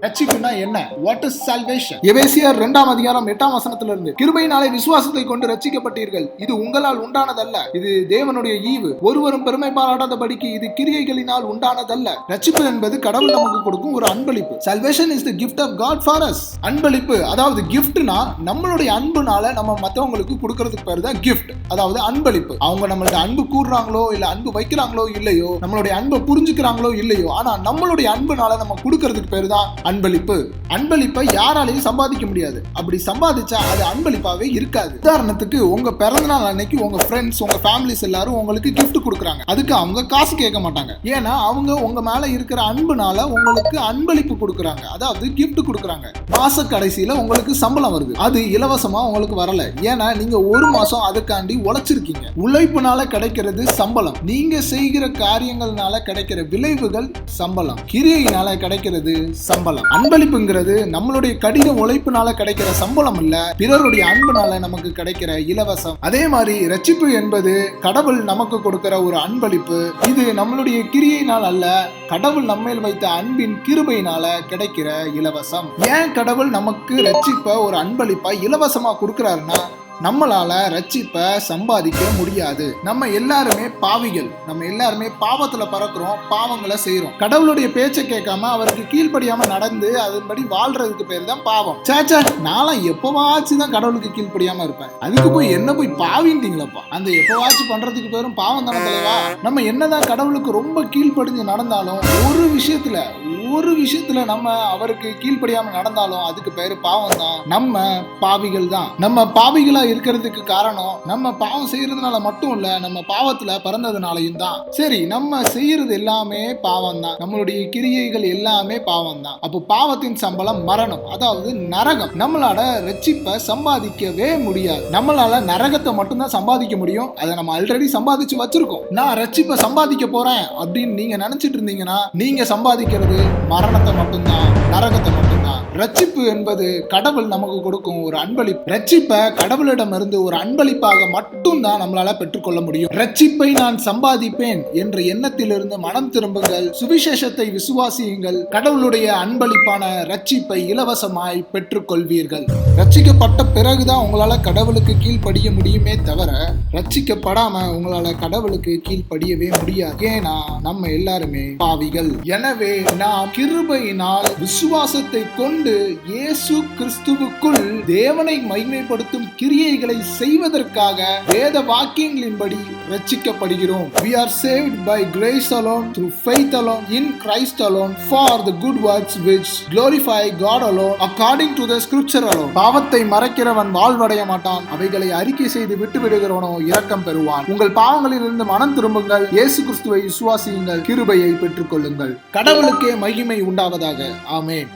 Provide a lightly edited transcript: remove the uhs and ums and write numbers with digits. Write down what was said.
ரட்சிப்புனா என்ன? What is salvation? எபேசியர் 2:8 கிருபையினாலே விசுவாசத்தை கொண்டு ரட்சிக்கப்பட்டீர்கள், இது உங்களால் உண்டானதல்ல, இது தேவனுடைய ஈவு, ஒருவரும் பெருமை பாராட்டாதபடிக்கு இது கிரியைகளினால் உண்டானதல்ல. ரட்சிப்பு என்பது கடவுள் நமக்கு கொடுக்கும் ஒரு அன்பளிப்பு. Salvation is the gift of God for us. அன்பளிப்பு, அதாவது கிஃப்ட்னா நம்மளுடைய அன்புனால நம்ம மத்தவங்களுக்கு கொடுக்கறதுக்கு பேரு தான் கிஃப்ட், அதாவது அன்பளிப்பு. அவங்க நம்மளுக்கு அன்பு கூறுறாங்களோ இல்ல அன்பு வைக்கிறாங்களோ இல்லையோ, நம்மளுடைய அன்பை புரிஞ்சுக்கிறாங்களோ இல்லையோ, ஆனா நம்மளுடைய அன்புனால நம்ம கொடுக்கறதுக்கு பேரு தான் அன்பளிப்பு. அன்பளிப்பை யாராலையும் சம்பாதிக்க முடியாது. அப்படி சம்பாதிச்சா அது அன்பளிப்பாவே இருக்காது. உதாரணத்துக்கு உங்க பிறந்தநாள் அன்னைக்கு உங்க ஃப்ரெண்ட்ஸ், உங்க ஃபேமிலிஸ் எல்லாரும் உங்களுக்கு கிஃப்ட் கொடுக்குறாங்க. அதுக்கு அவங்க காசு கேட்க மாட்டாங்க. ஏன்னா அவங்க உங்க மேல இருக்கிற அன்புனால உங்களுக்கு அன்பளிப்பு கொடுக்குறாங்க, அதாவது கிஃப்ட் கொடுக்குறாங்க. மாச கடைசியில உங்களுக்கு சம்பளம் வருது, அது இலவசமா உங்களுக்கு வரல. ஏன்னா நீங்க ஒரு மாசம் அதுக்காண்டி உழைச்சிருக்கீங்க. உழைப்புனால கிடைக்கிறது சம்பளம். நீங்க செய்கிற காரியங்கள்னால கிடைக்கிற விளைவுகள் சம்பளம். கிரியையினால கிடைக்கிறது சம்பளம். அன்பளிப்புங்கிறது நம்மளுடைய கடின உழைப்புனால கிடைக்கிற சம்பளம் இல்ல, பிறருடைய அன்புனால நமக்கு கிடைக்கிற இலவசம். அதே மாதிரி ரட்சிப்பு என்பது கடவுள் நமக்கு கொடுக்கிற ஒரு அன்பளிப்பு. இது நம்மளுடைய கிரியையினால் அல்ல, கடவுள் நம்மேல் வைத்த அன்பின் கிருபையினால கிடைக்கிற இலவசம். ஏன் கடவுள் நமக்கு ரட்சிப்ப ஒரு அன்பளிப்பா இலவசமா கொடுக்கிறாருன்னா, நம்மளால ரட்சிப்பை சம்பாதிக்க முடியாது. நம்ம எல்லாருமே பாவிகள், நம்ம எல்லாருமே பாவத்துல பறக்கிறோம், பாவங்களை செய்யறோம். கடவுளுடைய பேச்சை கேட்காம அவருக்கு கீழ்ப்படியாம நடந்து அதன்படி வாழ்றதுக்கு பேர் தான் பாவம். சேச்சா, நானும் எப்பவாச்சும் தான் கடவுளுக்கு கீழ்ப்படியாம இருப்பேன், அதுக்கு போய் என்ன போய் பாவின்றீங்களப்பா. அந்த எப்பவாச்சும் பண்றதுக்கு பேரும் பாவம் தானே தலைவா. நம்ம என்னதான் கடவுளுக்கு ரொம்ப கீழ்ப்படிஞ்சு நடந்தாலும் ஒரு விஷயத்துல நம்ம அவருக்கு கீழ்ப்படியாம நடந்தாலும் அதுக்கு பேரு பாவம் தான். நம்ம பாவிகள் தான். நம்ம பாவிகளா இருக்கிறதுக்கு காரணம் நம்ம பாவம் செய்யறதுனால மட்டும் இல்ல, நம்ம பாவத்துல பிறந்ததுனாலையும் தான். சரி, நம்ம செய்யறது எல்லாமே பாவம் தான், நம்மளுடைய கிரியைகள் எல்லாமே பாவம் தான். அப்போ பாவத்தின் சம்பளம் மரணம், அதாவது நரகம். நம்மளால ரட்சிப்பை சம்பாதிக்கவே முடியாது. நம்மளால நரகத்தை மட்டும்தான் சம்பாதிக்க முடியும். அதை நம்ம ஆல்ரெடி சம்பாதிச்சு வச்சிருக்கோம். நான் ரட்சிப்பை சம்பாதிக்க போறேன் அப்படின்னு நீங்க நினைச்சிட்டு இருந்தீங்கன்னா நீங்க சம்பாதிக்கிறது மரணத்தை மட்டும்தான், நரகத்தை மட்டும்தான். ரட்சிப்பு என்பது கடவுள் நமக்கு கொடுக்கும் ஒரு அன்பளிப்பு. ரட்சிப்பை கடவுளிடமிருந்து ஒரு அன்பளிப்பாக மட்டும் தான் நம்மளால பெற்றுக்கொள்ள முடியும். ரட்சிப்பை நான் சம்பாதிப்பேன் என்ற எண்ணத்திலிருந்து மனம் திரும்புங்கள், சுவிசேஷத்தை விசுவாசியுங்கள், கடவுளுடைய அன்பளிப்பான ரட்சிப்பை இலவசமாய் பெற்றுக்கொள்வீர்கள். ரட்சிக்கப்பட்ட பிறகுதான் உங்களால கடவுளுக்கு கீழ்ப்படிய முடியுமே தவிர, ரட்சிக்கப்படாம உங்களால கடவுளுக்கு கீழ்ப்படியவே முடியாது. ஏன்னா நம்ம எல்லாருமே பாவிகள். எனவே நாம் கிருபையினால் விசுவாசத்தை கொண்டு இயேசு கிறிஸ்துவுக்குள் தேவனை மகிமைப்படுத்தும் கிரியைகளை செய்வதற்காக வேத வாக்கியங்களின்படி ரட்சிக்கப்படுகிறோம். We are saved by grace alone, through faith alone, in Christ alone, for the good works which glorify God alone, according to the scripture alone. பாவத்தை மறைக்கிறவன் வாழ்வடைய மாட்டான், அவைகளை அறிக்கை செய்து விட்டு விடுகிறவனோ இரக்கம் பெறுவான். உங்கள் பாவங்களிலிருந்து மனம் திரும்புங்கள், இயேசு கிறிஸ்துவை விசுவாசியுங்கள், கிருபையை பெற்றுக் கொள்ளுங்கள். கடவுளுக்கே மகிமை உண்டாவதாக. ஆமென்.